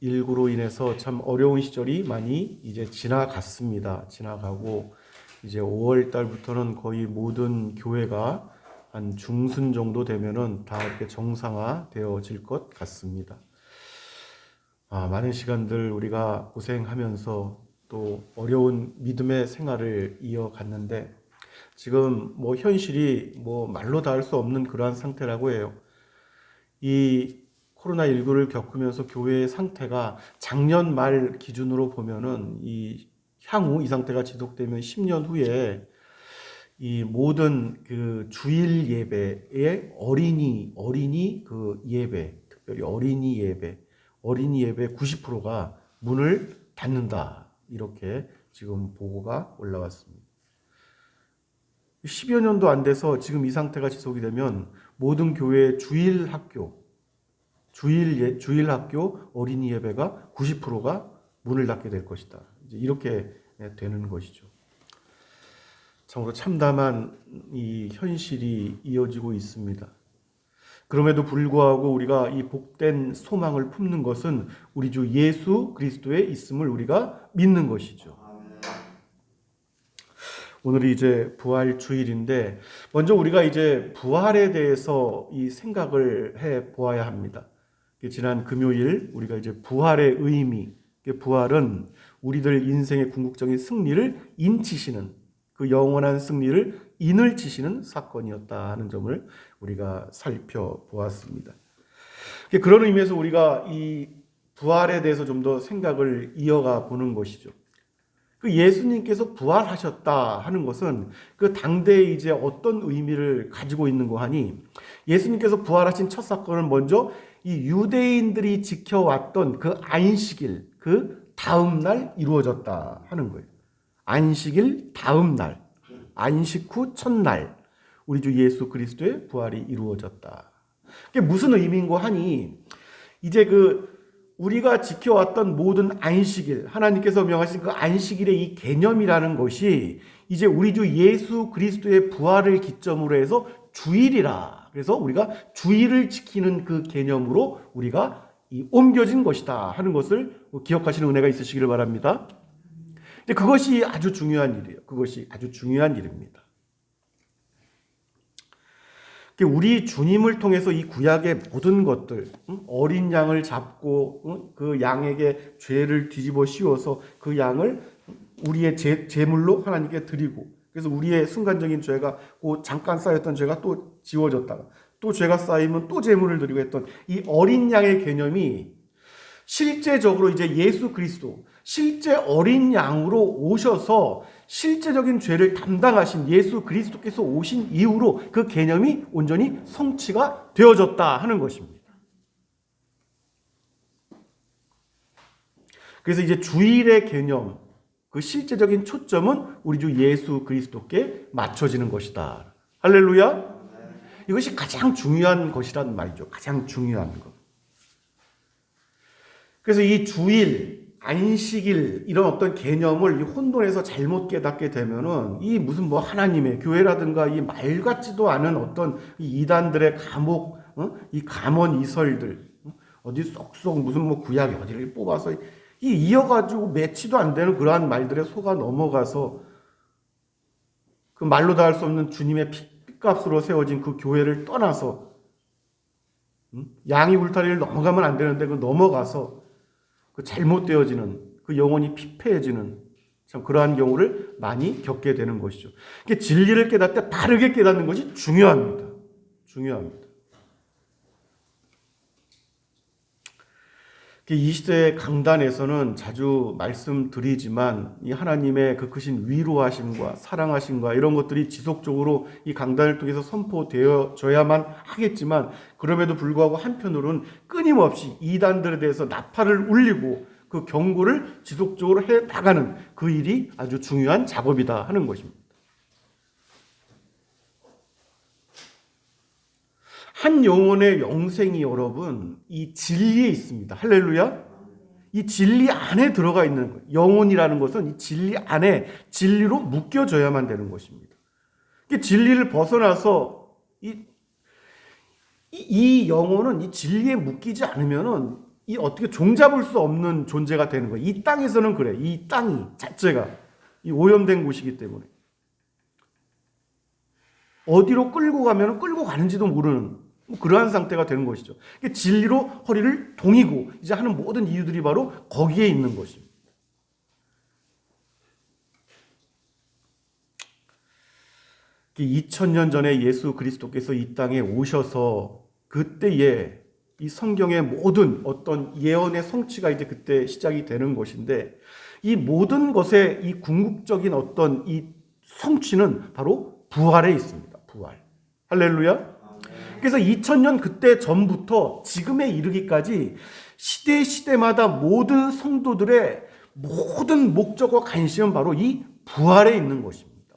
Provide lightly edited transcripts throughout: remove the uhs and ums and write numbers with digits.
코로나19로 인해서 참 어려운 시절이 많이 이제 지나갔습니다. 지나가고 이제 5월 달부터는 거의 모든 교회가 한 중순 정도 되면은 다 이렇게 정상화되어질 것 같습니다. 많은 시간들 우리가 고생하면서 또 어려운 믿음의 생활을 이어갔는데 지금 현실이 말로 다 할 수 없는 그러한 상태라고 해요. 이 코로나19를 겪으면서 교회의 상태가 작년 말 기준으로 보면은 향후 이 상태가 지속되면 10년 후에 이 모든 그 주일 예배의 어린이 그 예배, 특별히 어린이 예배 90%가 문을 닫는다. 이렇게 지금 보고가 올라왔습니다. 10여 년도 안 돼서 지금 이 상태가 지속이 되면 모든 교회의 주일 학교 어린이 예배가 90%가 문을 닫게 될 것이다. 이제 이렇게 되는 것이죠. 참으로 참담한 이 현실이 이어지고 있습니다. 그럼에도 불구하고 우리가 이 복된 소망을 품는 것은 우리 주 예수 그리스도에 있음을 우리가 믿는 것이죠. 오늘이 이제 부활 주일인데 먼저 우리가 이제 부활에 대해서 이 생각을 해 보아야 합니다. 지난 금요일 우리가 이제 부활의 의미, 부활은 우리들 인생의 궁극적인 승리를 인치시는 그 영원한 승리를 인을 치시는 사건이었다 하는 점을 우리가 살펴보았습니다. 그런 의미에서 우리가 이 부활에 대해서 좀 더 생각을 이어가 보는 것이죠. 그 예수님께서 부활하셨다 하는 것은 그 당대에 이제 어떤 의미를 가지고 있는 거 하니 예수님께서 부활하신 첫 사건은 먼저 이 유대인들이 지켜왔던 그 안식일 그 다음 날 이루어졌다 하는 거예요. 안식일 다음 날, 안식 후 첫날 우리 주 예수 그리스도의 부활이 이루어졌다. 그게 무슨 의미인고 하니 이제 우리가 지켜왔던 모든 안식일, 하나님께서 명하신 그 안식일의 이 개념이라는 것이 이제 우리 주 예수 그리스도의 부활을 기점으로 해서 주일이라. 그래서 우리가 주일을 지키는 그 개념으로 우리가 옮겨진 것이다 하는 것을 기억하시는 은혜가 있으시기를 바랍니다. 근데 그것이 아주 중요한 일이에요. 그것이 아주 중요한 일입니다. 우리 주님을 통해서 이 구약의 모든 것들, 어린 양을 잡고 그 양에게 죄를 뒤집어 씌워서 그 양을 우리의 제물로 하나님께 드리고, 그래서 우리의 순간적인 죄가 잠깐 쌓였던 죄가 또 지워졌다가 또 죄가 쌓이면 또 제물을 드리고 했던 이 어린 양의 개념이 실제적으로 이제 예수 그리스도, 실제 어린 양으로 오셔서 실제적인 죄를 담당하신 예수 그리스도께서 오신 이후로 그 개념이 온전히 성취가 되어졌다 하는 것입니다. 그래서 이제 주일의 개념, 그 실제적인 초점은 우리 주 예수 그리스도께 맞춰지는 것이다. 할렐루야. 이것이 가장 중요한 것이란 말이죠. 가장 중요한 것. 그래서 이 주일, 안식일 이런 어떤 개념을 이 혼돈에서 잘못 깨닫게 되면은 이 무슨 하나님의 교회라든가 이 말 같지도 않은 어떤 이 이단들의 감옥, 이 감언 이설들, 어디 쏙쏙 무슨 구약이 어디를 뽑아서 이어가지고 매치도 안 되는 그러한 말들에 속아 넘어가서 그 말로 다 할 수 없는 주님의 핏값으로 세워진 그 교회를 떠나서 양이 울타리를 넘어가면 안 되는데 그 넘어가서 그 잘못되어지는 그 영혼이 피폐해지는 참 그러한 경우를 많이 겪게 되는 것이죠. 진리를 깨닫을 때 바르게 깨닫는 것이 중요합니다. 중요합니다. 이 시대의 강단에서는 자주 말씀드리지만 이 하나님의 그 크신 위로하심과 사랑하심과 이런 것들이 지속적으로 이 강단을 통해서 선포되어져야만 하겠지만 그럼에도 불구하고 한편으로는 끊임없이 이단들에 대해서 나팔을 울리고 그 경고를 지속적으로 해 나가는 그 일이 아주 중요한 작업이다 하는 것입니다. 한 영혼의 영생이 여러분 이 진리에 있습니다. 할렐루야. 이 진리 안에 들어가 있는 거예요. 영혼이라는 것은 이 진리 안에 진리로 묶여져야만 되는 것입니다. 진리를 벗어나서 이 영혼은 이 진리에 묶이지 않으면은 이 어떻게 종잡을 수 없는 존재가 되는 거예요. 이 땅에서는 그래. 이 땅이 자체가 이 오염된 곳이기 때문에 어디로 끌고 가면 끌고 가는지도 모르는 그러한 상태가 되는 것이죠. 진리로 허리를 동이고 이제 하는 모든 이유들이 바로 거기에 있는 것입니다. 2000년 전에 예수 그리스도께서 이 땅에 오셔서 그때에 이 성경의 모든 어떤 예언의 성취가 이제 그때 시작이 되는 것인데 이 모든 것의 이 궁극적인 어떤 이 성취는 바로 부활에 있습니다. 부활. 할렐루야. 그래서 2000년 그때 전부터 지금에 이르기까지 시대마다 모든 성도들의 모든 목적과 관심은 바로 이 부활에 있는 것입니다.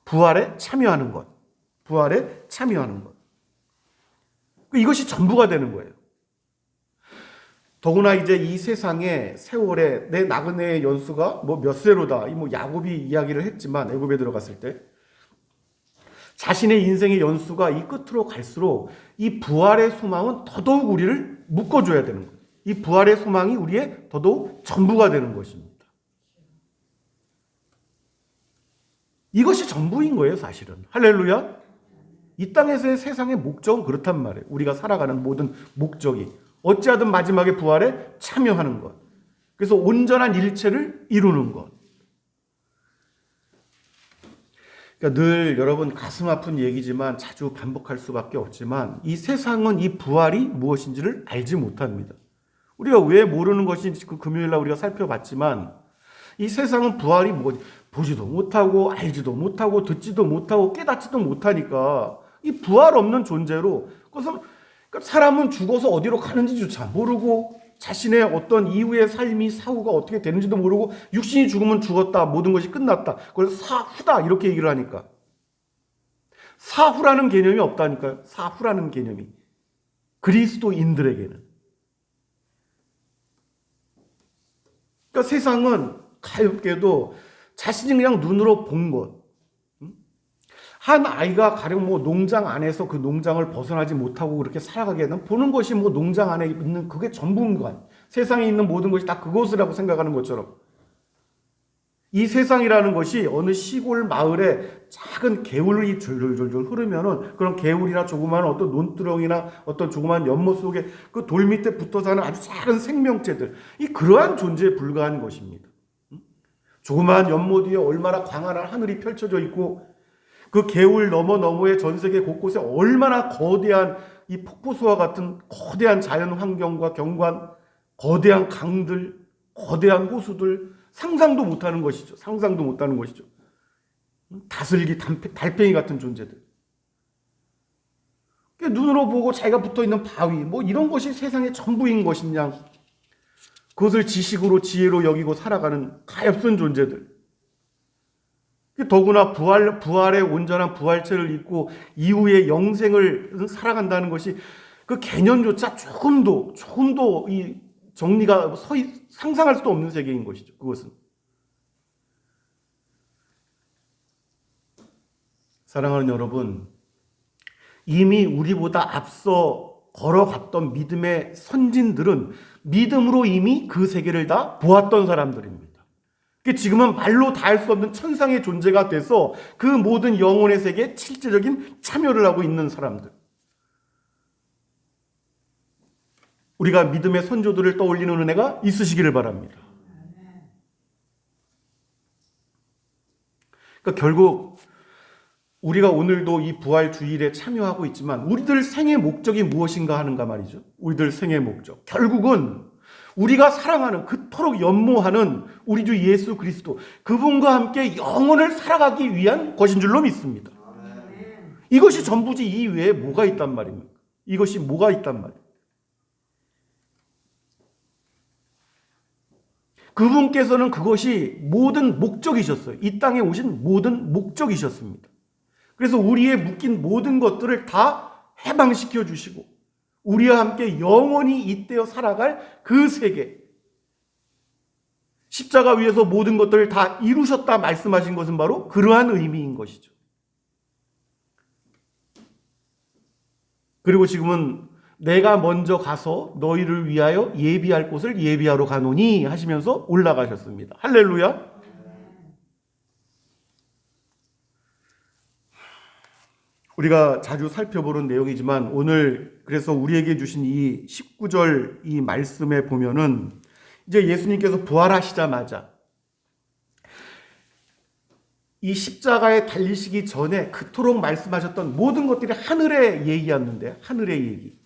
부활에 참여하는 것. 부활에 참여하는 것. 이것이 전부가 되는 거예요. 더구나 이제 이 세상의 세월에 내 나그네의 연수가 몇 세로다. 야곱이 이야기를 했지만 애굽에 들어갔을 때 자신의 인생의 연수가 이 끝으로 갈수록 이 부활의 소망은 더더욱 우리를 묶어줘야 되는 거예요. 이 부활의 소망이 우리의 더더욱 전부가 되는 것입니다. 이것이 전부인 거예요, 사실은. 할렐루야. 이 땅에서의 세상의 목적은 그렇단 말이에요. 우리가 살아가는 모든 목적이 어찌하든 마지막에 부활에 참여하는 것. 그래서 온전한 일체를 이루는 것. 그러니까 늘 여러분 가슴 아픈 얘기지만 자주 반복할 수밖에 없지만 이 세상은 이 부활이 무엇인지를 알지 못합니다. 우리가 왜 모르는 것인지 그 금요일날 우리가 살펴봤지만 이 세상은 부활이 보지도 못하고 알지도 못하고 듣지도 못하고 깨닫지도 못하니까 이 부활 없는 존재로 그래서 사람은 죽어서 어디로 가는지조차 모르고 자신의 어떤 이후의 삶이 사후가 어떻게 되는지도 모르고 육신이 죽으면 죽었다. 모든 것이 끝났다. 그걸 사후다. 이렇게 얘기를 하니까. 사후라는 개념이 없다니까요. 사후라는 개념이. 그리스도인들에게는. 그러니까 세상은 가엾게도 자신이 그냥 눈으로 본 것. 한 아이가 가령 농장 안에서 그 농장을 벗어나지 못하고 그렇게 살아가게 되면 보는 것이 농장 안에 있는 그게 전부인 것 같아요. 세상에 있는 모든 것이 다 그것이라고 생각하는 것처럼. 이 세상이라는 것이 어느 시골 마을에 작은 개울이 졸졸졸 흐르면은 그런 개울이나 조그마한 어떤 논두렁이나 어떤 조그마한 연못 속에 그 돌 밑에 붙어 사는 아주 작은 생명체들. 그러한 존재에 불과한 것입니다. 조그마한 연못 위에 얼마나 광활한 하늘이 펼쳐져 있고 그 개울 너머에 전 세계 곳곳에 얼마나 거대한 이 폭포수와 같은 거대한 자연 환경과 경관, 거대한 강들, 거대한 호수들 상상도 못하는 것이죠. 상상도 못하는 것이죠. 다슬기, 달팽이 같은 존재들. 눈으로 보고 자기가 붙어있는 바위 이런 것이 세상의 전부인 것이냐. 그것을 지식으로 지혜로 여기고 살아가는 가엾은 존재들. 더구나 부활의 온전한 부활체를 입고 이후의 영생을 살아간다는 것이 그 개념조차 조금도 이 정리가 상상할 수도 없는 세계인 것이죠. 그것은. 사랑하는 여러분, 이미 우리보다 앞서 걸어갔던 믿음의 선진들은 믿음으로 이미 그 세계를 다 보았던 사람들입니다. 지금은 말로 다 할 수 없는 천상의 존재가 돼서 그 모든 영혼의 세계에 실제적인 참여를 하고 있는 사람들. 우리가 믿음의 선조들을 떠올리는 은혜가 있으시기를 바랍니다. 그러니까 결국 우리가 오늘도 이 부활 주일에 참여하고 있지만 우리들 생의 목적이 무엇인가 하는가 말이죠. 우리들 생의 목적. 결국은 우리가 사랑하는 그토록 연모하는 우리 주 예수 그리스도 그분과 함께 영원을 살아가기 위한 것인 줄로 믿습니다. 이것이 전부지 이 외에 뭐가 있단 말입니까? 이것이 뭐가 있단 말이에요? 그분께서는 그것이 모든 목적이셨어요. 이 땅에 오신 모든 목적이셨습니다. 그래서 우리의 묶인 모든 것들을 다 해방시켜 주시고 우리와 함께 영원히 잇대어 살아갈 그 세계. 십자가 위에서 모든 것들을 다 이루셨다 말씀하신 것은 바로 그러한 의미인 것이죠. 그리고 지금은 내가 먼저 가서 너희를 위하여 예비할 곳을 예비하러 가노니 하시면서 올라가셨습니다. 할렐루야. 우리가 자주 살펴보는 내용이지만 오늘 그래서 우리에게 주신 이 19절 이 말씀에 보면은 이제 예수님께서 부활하시자마자 이 십자가에 달리시기 전에 그토록 말씀하셨던 모든 것들이 하늘의 얘기였는데, 하늘의 얘기.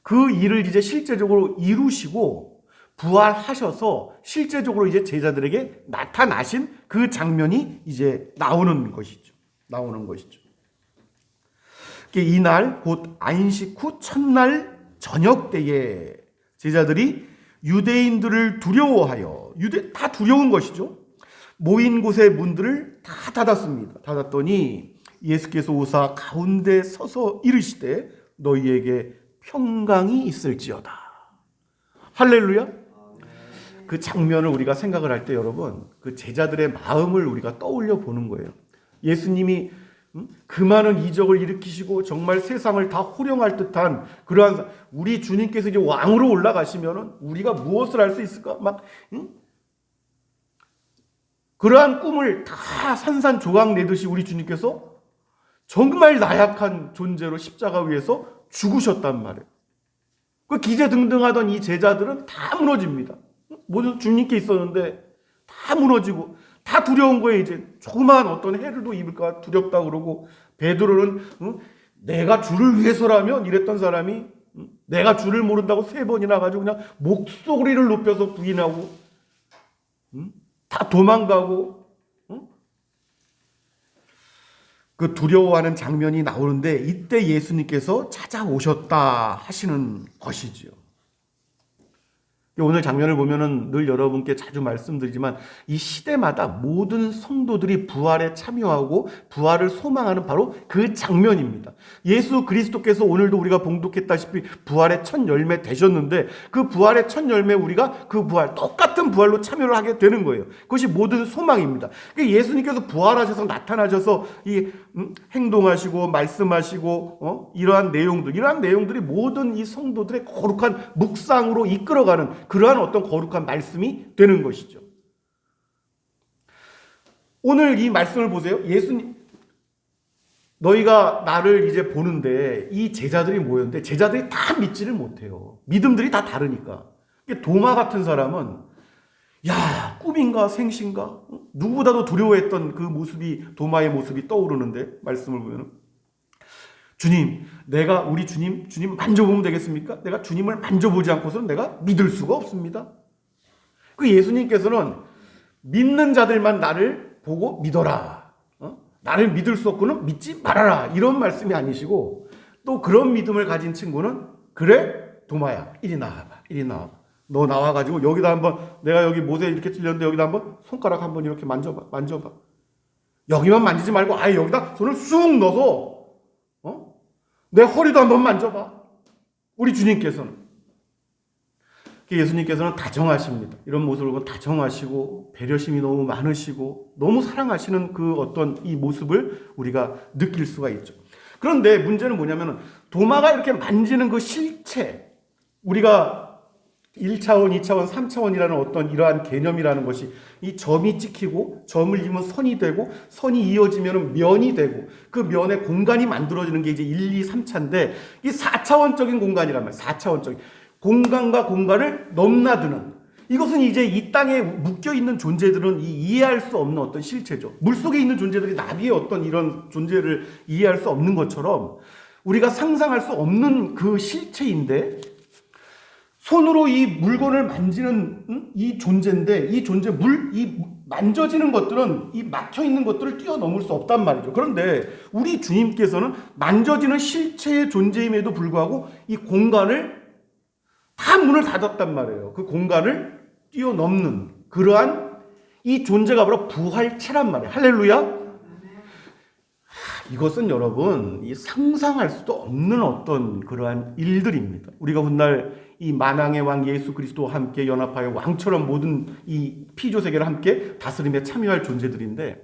그 일을 이제 실제적으로 이루시고 부활하셔서 실제적으로 이제 제자들에게 나타나신 그 장면이 이제 나오는 것이죠. 이날 곧 안식 후 첫날 저녁 때에 제자들이 유대인들을 두려워하여, 다 두려운 것이죠. 모인 곳의 문들을 다 닫았습니다. 닫았더니 예수께서 오사 가운데 서서 이르시되 너희에게 평강이 있을지어다. 할렐루야. 그 장면을 우리가 생각을 할 때 여러분, 그 제자들의 마음을 우리가 떠올려 보는 거예요. 예수님이 그 많은 이적을 일으키시고 정말 세상을 다 호령할 듯한 그러한 우리 주님께서 이제 왕으로 올라가시면은 우리가 무엇을 할 수 있을까? 그러한 꿈을 다 산산조각 내듯이 우리 주님께서 정말 나약한 존재로 십자가 위에서 죽으셨단 말이에요. 그 기세등등하던 이 제자들은 다 무너집니다. 모두 주님께 있었는데 다 무너지고 다 두려운 거예요. 이제 조그마한 어떤 해를도 입을까 두렵다 그러고, 베드로는 내가 주를 위해서라면 이랬던 사람이 내가 주를 모른다고 3번이나 가지고 그냥 목소리를 높여서 부인하고 다 도망가고 그 두려워하는 장면이 나오는데 이때 예수님께서 찾아오셨다 하시는 것이지요. 오늘 장면을 보면은 늘 여러분께 자주 말씀드리지만 이 시대마다 모든 성도들이 부활에 참여하고 부활을 소망하는 바로 그 장면입니다. 예수 그리스도께서 오늘도 우리가 봉독했다시피 부활의 첫 열매 되셨는데 그 부활의 첫 열매 우리가 그 부활, 똑같은 부활로 참여를 하게 되는 거예요. 그것이 모든 소망입니다. 예수님께서 부활하셔서 나타나셔서 이 행동하시고 말씀하시고 이러한 내용들이 모든 이 성도들의 거룩한 묵상으로 이끌어가는 그러한 어떤 거룩한 말씀이 되는 것이죠. 오늘 이 말씀을 보세요. 예수님, 너희가 나를 이제 보는데 이 제자들이 모였는데 제자들이 다 믿지를 못해요. 믿음들이 다 다르니까. 도마 같은 사람은 야, 꿈인가 생신가? 누구보다도 두려워했던 그 모습이, 도마의 모습이 떠오르는데 말씀을 보면 주님, 내가 우리 주님 만져보면 되겠습니까? 내가 주님을 만져보지 않고서는 내가 믿을 수가 없습니다. 그 예수님께서는 믿는 자들만 나를 보고 믿어라. 나를 믿을 수 없고는 믿지 말아라. 이런 말씀이 아니시고, 또 그런 믿음을 가진 친구는 그래 도마야 이리 나와봐. 너 나와가지고 여기다 한번, 내가 여기 못에 이렇게 찔렸는데 여기다 한번 손가락 한번 이렇게 만져봐. 여기만 만지지 말고 아예 여기다 손을 쑥 넣어서 내 허리도 한번 만져봐. 우리 주님께서는. 예수님께서는 다정하십니다. 이런 모습을 보면 다정하시고 배려심이 너무 많으시고 너무 사랑하시는 그 어떤 이 모습을 우리가 느낄 수가 있죠. 그런데 문제는 뭐냐면 도마가 이렇게 만지는 그 실체, 우리가 1차원, 2차원, 3차원이라는 어떤 이러한 개념이라는 것이 이 점이 찍히고 점을 이으면 선이 되고 선이 이어지면 면이 되고 그 면에 공간이 만들어지는 게 이제 1, 2, 3차인데 이 4차원적인 공간이란 말이에요. 4차원적인 공간과 공간을 넘나드는, 이것은 이제 이 땅에 묶여있는 존재들은 이해할 수 없는 어떤 실체죠. 물속에 있는 존재들이 나비의 어떤 이런 존재를 이해할 수 없는 것처럼 우리가 상상할 수 없는 그 실체인데 손으로 이 물건을 만지는 이 존재인데 이 만져지는 것들은 이 막혀있는 것들을 뛰어넘을 수 없단 말이죠. 그런데 우리 주님께서는 만져지는 실체의 존재임에도 불구하고 이 공간을 다 문을 닫았단 말이에요. 그 공간을 뛰어넘는 그러한 이 존재가 바로 부활체란 말이에요. 할렐루야. 이것은 여러분 이 상상할 수도 없는 어떤 그러한 일들입니다. 우리가 훗날 이 만왕의 왕 예수 그리스도와 함께 연합하여 왕처럼 모든 이 피조 세계를 함께 다스림에 참여할 존재들인데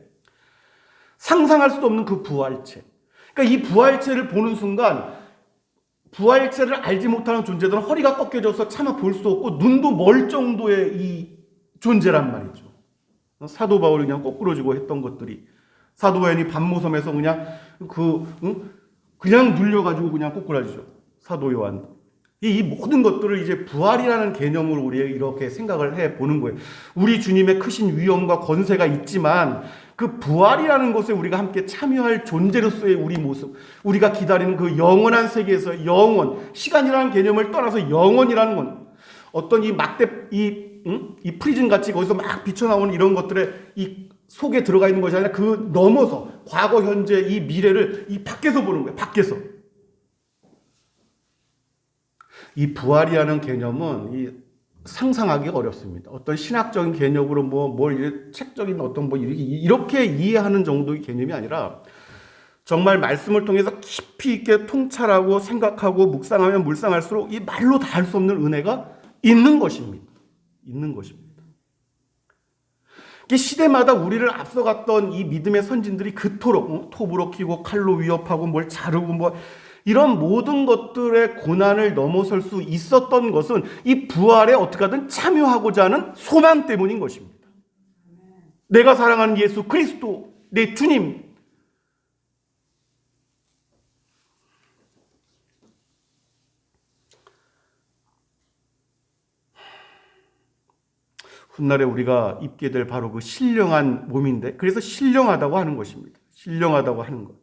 상상할 수도 없는 그 부활체. 그러니까 이 부활체를 보는 순간 부활체를 알지 못하는 존재들은 허리가 꺾여져서 차마 볼 수 없고 눈도 멀 정도의 이 존재란 말이죠. 사도 바울이 그냥 거꾸로 지고 했던 것들이 사도 바울이 반모섬에서 그냥 그냥 눌려가지고 그냥 꼬꾸라지죠. 사도 요한. 이 모든 것들을 이제 부활이라는 개념으로 우리 이렇게 생각을 해 보는 거예요. 우리 주님의 크신 위엄과 권세가 있지만 그 부활이라는 것에 우리가 함께 참여할 존재로서의 우리 모습, 우리가 기다리는 그 영원한 세계에서 영원, 시간이라는 개념을 떠나서 영원이라는 건 어떤 이 이 프리즌 같이 거기서 막 비쳐나오는 이런 것들의 이 속에 들어가 있는 것이 아니라 그 넘어서 과거, 현재, 이 미래를 이 밖에서 보는 거예요. 밖에서. 이 부활이라는 개념은 이 상상하기가 어렵습니다. 어떤 신학적인 개념으로 뭘 책적인 어떤 이렇게 이해하는 정도의 개념이 아니라 정말 말씀을 통해서 깊이 있게 통찰하고 생각하고 묵상하면 묵상할수록 이 말로 다 할 수 없는 은혜가 있는 것입니다. 있는 것입니다. 시대마다 우리를 앞서갔던 이 믿음의 선진들이 그토록 톱으로 키고 칼로 위협하고 뭘 자르고 이런 모든 것들의 고난을 넘어설 수 있었던 것은 이 부활에 어떻게 하든 참여하고자 하는 소망 때문인 것입니다. 내가 사랑하는 예수 그리스도, 내 주님. 훗날에 우리가 입게 될 바로 그 신령한 몸인데, 그래서 신령하다고 하는 것입니다. 신령하다고 하는 것.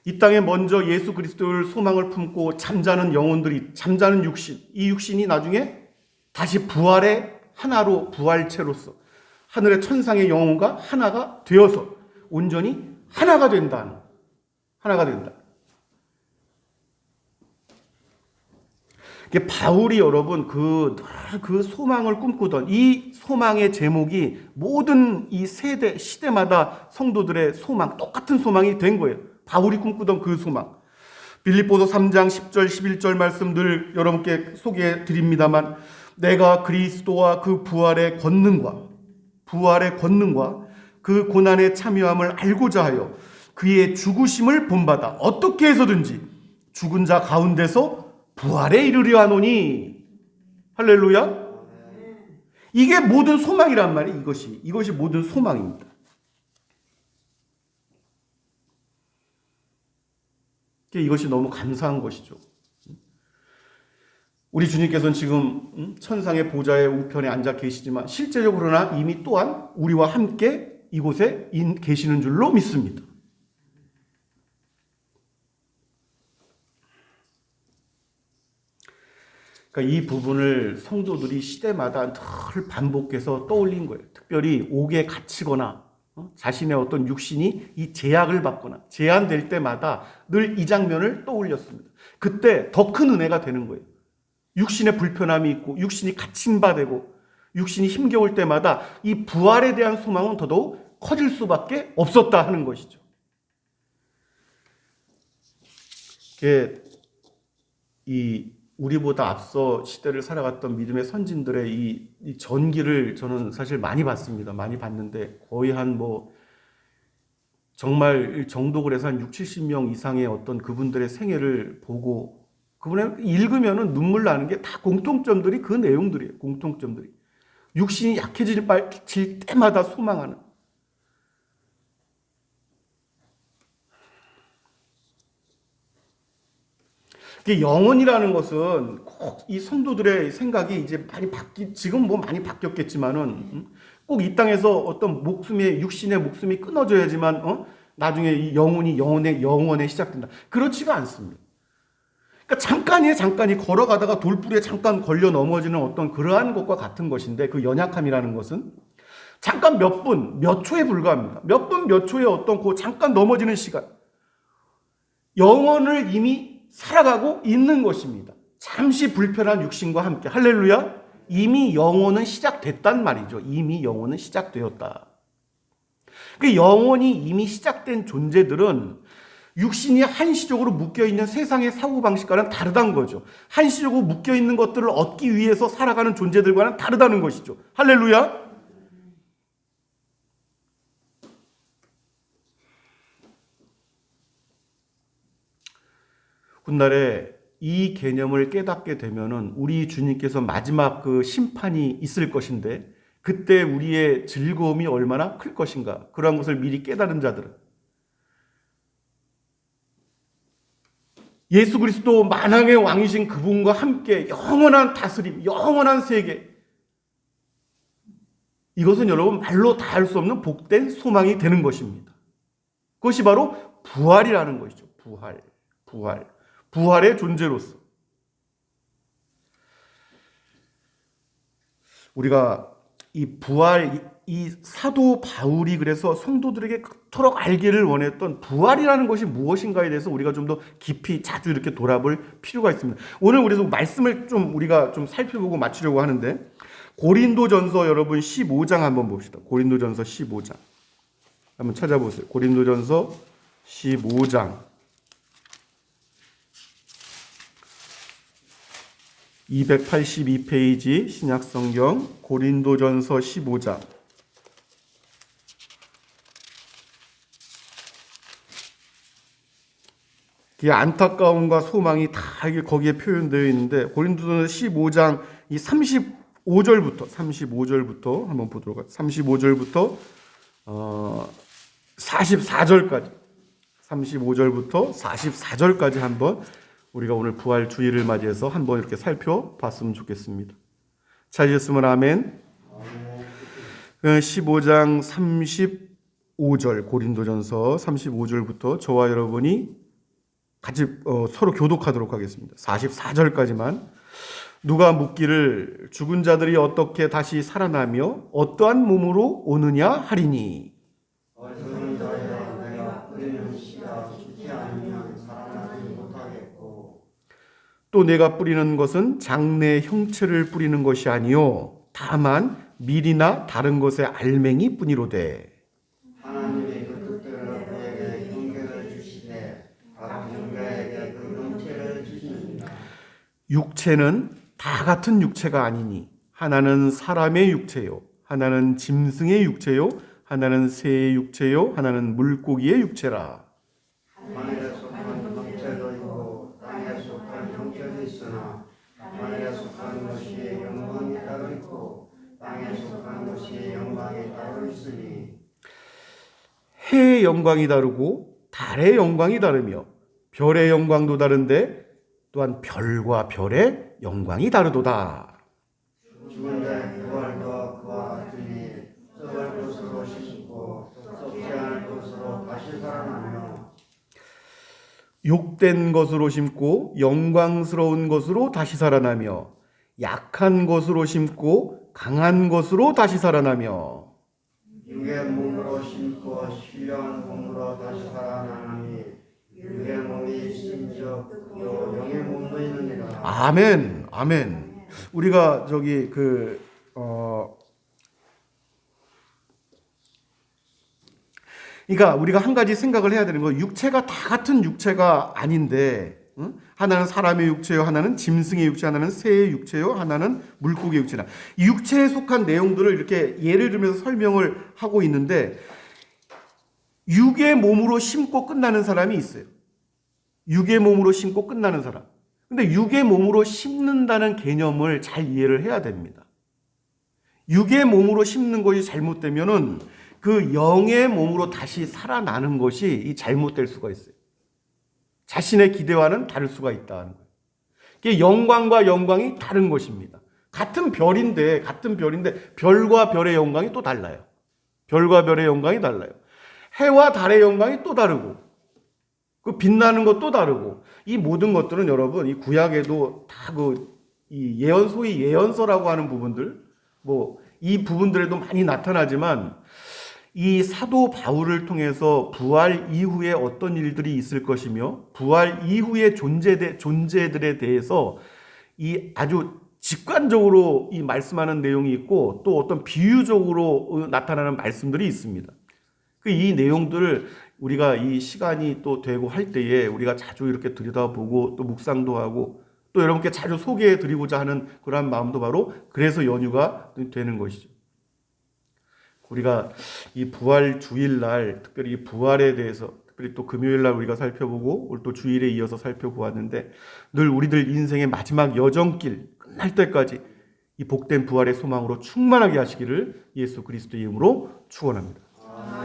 이 땅에 먼저 예수 그리스도를 소망을 품고 잠자는 영혼들이, 잠자는 육신, 이 육신이 나중에 다시 부활의 하나로, 부활체로서 하늘의 천상의 영혼과 하나가 되어서 온전히 하나가 된다. 하나가 된다. 바울이 여러분 그 소망을 꿈꾸던 이 소망의 제목이 모든 이 세대, 시대마다 성도들의 소망, 똑같은 소망이 된 거예요. 바울이 꿈꾸던 그 소망. 빌립보서 3장 10절 11절 말씀 늘 여러분께 소개해 드립니다만, 내가 그리스도와 그 부활의 권능과 그 고난의 참여함을 알고자 하여 그의 죽으심을 본받아 어떻게 해서든지 죽은 자 가운데서 부활에 이르려 하노니. 할렐루야. 이게 모든 소망이란 말이에요. 이것이 모든 소망입니다. 이것이 너무 감사한 것이죠. 우리 주님께서는 지금 천상의 보좌의 우편에 앉아 계시지만 실제적으로나 이미 또한 우리와 함께 이곳에 계시는 줄로 믿습니다. 그러니까 이 부분을 성도들이 시대마다 늘 반복해서 떠올린 거예요. 특별히 옥에 갇히거나 자신의 어떤 육신이 이 제약을 받거나 제한될 때마다 늘 이 장면을 떠올렸습니다. 그때 더 큰 은혜가 되는 거예요. 육신의 불편함이 있고 육신이 갇힌 바 되고 육신이 힘겨울 때마다 이 부활에 대한 소망은 더더욱 커질 수밖에 없었다 하는 것이죠. 우리보다 앞서 시대를 살아갔던 믿음의 선진들의 이 전기를 저는 사실 많이 봤습니다. 많이 봤는데 거의 정말 정독을 해서 한 6, 70명 이상의 어떤 그분들의 생애를 보고 그분을 읽으면은 눈물 나는 게 다 공통점들이 그 내용들이에요. 공통점들이. 육신이 약해질 때마다 소망하는. 영혼이라는 것은 꼭 이 성도들의 생각이 이제 지금 많이 바뀌었겠지만은 꼭 이 땅에서 어떤 육신의 목숨이 끊어져야지만 나중에 이 영혼이 영원에 시작된다. 그렇지가 않습니다. 그러니까 잠깐이 걸어가다가 돌부리에 잠깐 걸려 넘어지는 어떤 그러한 것과 같은 것인데, 그 연약함이라는 것은 잠깐 몇 분, 몇 초에 불과합니다. 몇 분, 몇 초에 어떤 잠깐 넘어지는 시간. 영혼을 이미 살아가고 있는 것입니다. 잠시 불편한 육신과 함께. 할렐루야. 이미 영혼은 시작됐단 말이죠. 이미 영혼은 시작되었다. 그 영혼이 이미 시작된 존재들은 육신이 한시적으로 묶여있는 세상의 사고방식과는 다르다는 거죠. 한시적으로 묶여있는 것들을 얻기 위해서 살아가는 존재들과는 다르다는 것이죠. 할렐루야. 훗날에 이 개념을 깨닫게 되면은 우리 주님께서 마지막 그 심판이 있을 것인데 그때 우리의 즐거움이 얼마나 클 것인가. 그러한 것을 미리 깨달은 자들은 예수 그리스도 만왕의 왕이신 그분과 함께 영원한 다스림, 영원한 세계. 이것은 여러분 말로 다 할 수 없는 복된 소망이 되는 것입니다. 그것이 바로 부활이라는 것이죠. 부활의 존재로서. 우리가 이 부활, 이 사도 바울이 그래서 성도들에게 그토록 알기를 원했던 부활이라는 것이 무엇인가에 대해서 우리가 좀 더 깊이 자주 이렇게 돌아볼 필요가 있습니다. 오늘 그래서 말씀을 좀 우리가 좀 살펴보고 마치려고 하는데 고린도전서 여러분 15장 한번 봅시다. 고린도전서 15장 한번 찾아보세요. 고린도전서 15장 282페이지 신약성경 고린도전서 15장 그 안타까움과 소망이 다 거기에 표현되어 있는데 고린도전서 15장 이 35절부터 한번 보도록 하겠습니다. 35절부터 44절까지 35절부터 44절까지 한번 우리가 오늘 부활 주일을 맞이해서 한번 이렇게 살펴봤으면 좋겠습니다. 찾으셨으면 아멘. 15장 35절 고린도전서 35절부터 저와 여러분이 같이 서로 교독하도록 하겠습니다. 44절까지만. 누가 묻기를 죽은 자들이 어떻게 다시 살아나며 어떠한 몸으로 오느냐 하리니 어리석은 자여 내가 뿌리는 씨가 죽지 않으면 살아나지 못하겠고 또 내가 뿌리는 것은 장래 형체를 뿌리는 것이 아니요 다만 밀이나 다른 것의 알맹이 뿐이로되 하나님이 그 뜻대로 그에게 형계를 주시되 각 형제에게 그 형체를 주시니라. 육체는 다 같은 육체가 아니니 하나는 사람의 육체요 하나는 짐승의 육체요 하나는 새의 육체요 하나는 물고기의 육체라. 하늘에 속한 형체도 있고 땅에 속한 형체도 있으나 하늘에 속한 것이 영광이 따로 있고 땅에 속한 것이 영광이 따로 있으니 해의 영광이 다르고 달의 영광이 다르며 별의 영광도 다른데 또한 별과 별의 영광이 다르도다. 죽은 자의 부활도 그와 같으니 썩을 것으로 심고 썩지 않을 것으로 다시 살아나며 욕된 것으로 심고 영광스러운 것으로 다시 살아나며 약한 것으로 심고 강한 것으로 다시 살아나며 육의 몸으로 심고 신령한 몸으로 다시 살아나니 육의 몸이 심지어 영의 몸도 있느니라. 아멘, 아멘. 우리가 그러니까 우리가 한 가지 생각을 해야 되는 거, 육체가 다 같은 육체가 아닌데, 응? 하나는 사람의 육체요, 하나는 짐승의 육체, 하나는 새의 육체요, 하나는 물고기의 육체다. 이 육체에 속한 내용들을 이렇게 예를 들면서 설명을 하고 있는데, 육의 몸으로 심고 끝나는 사람이 있어요. 육의 몸으로 심고 끝나는 사람. 근데 육의 몸으로 심는다는 개념을 잘 이해를 해야 됩니다. 육의 몸으로 심는 것이 잘못되면은 그 영의 몸으로 다시 살아나는 것이 이 잘못될 수가 있어요. 자신의 기대와는 다를 수가 있다는 거예요. 이게 영광과 영광이 다른 것입니다. 같은 별인데 별과 별의 영광이 또 달라요. 별과 별의 영광이 달라요. 해와 달의 영광이 또 다르고 그 빛나는 것도 다르고 이 모든 것들은 여러분 이 구약에도 다 이 예언 소위 예언서라고 하는 부분들 이 부분들에도 많이 나타나지만 이 사도 바울을 통해서 부활 이후에 어떤 일들이 있을 것이며 부활 이후의 존재들에 대해서 이 아주 직관적으로 이 말씀하는 내용이 있고 또 어떤 비유적으로 나타나는 말씀들이 있습니다. 이 내용들을 우리가 이 시간이 또 되고 할 때에 우리가 자주 이렇게 들여다보고 또 묵상도 하고 또 여러분께 자주 소개해 드리고자 하는 그러한 마음도 바로 그래서 연휴가 되는 것이죠. 우리가 이 부활 주일날 특별히 이 부활에 대해서 특별히 또 금요일 날 우리가 살펴보고 오늘 또 주일에 이어서 살펴보았는데 늘 우리들 인생의 마지막 여정길 끝날 때까지 이 복된 부활의 소망으로 충만하게 하시기를 예수 그리스도의 이름으로 축원합니다.